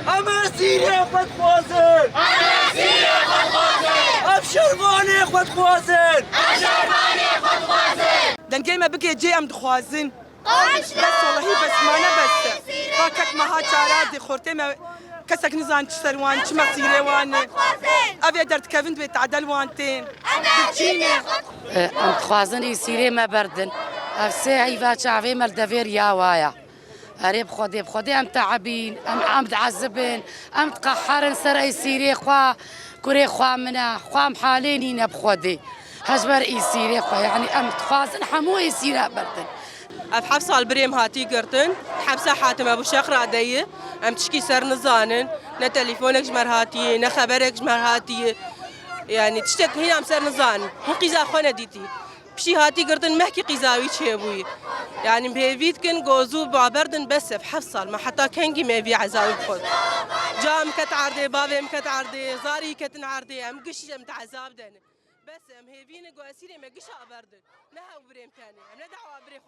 اما سيريا خود خوازن اب شرباني خود خوازن دنگی ما بگه جی ام دخوازن بس والله بس ما نبس فاكك ما ها چاراد خورته ما كسك نزان تشتروان چما سيري وان ابي درت كفن بيت عدل وانتين ام خوازن سيري ما بردن افسي هيفا شعبي مال دفير يا وايا هري بخودي ام تعبين ام عم تعذبن ام تقحرن سر سيري خوا كوري خوا منا خوا محاليني بخودي هجبر سيري خوا يعني ام خوازن حمو سيري بردن اف حفصه البريم هاتي قرتن حبسه حاتم ابو شقرا دي ام تشكي سر نزانن نا تليفونك جمر هاتي نا خبرك جمر هاتي يعني تشتك هنا ام سر نزان هو قيزا خونه ديتي بشي هاتي قرتن محكي قيزاوي تشيبوي يعني بهيفيت كن جوزو بعبردن بس في حفصه ما حتى كنجي ما في عزاوي بخود جام كت عردي بابي مكت عردي زاري كتن عردي ام قش متعذاب دن بس ام هيفين جواسيري ما قش ابردن لا بريم ثاني انا دعوه بري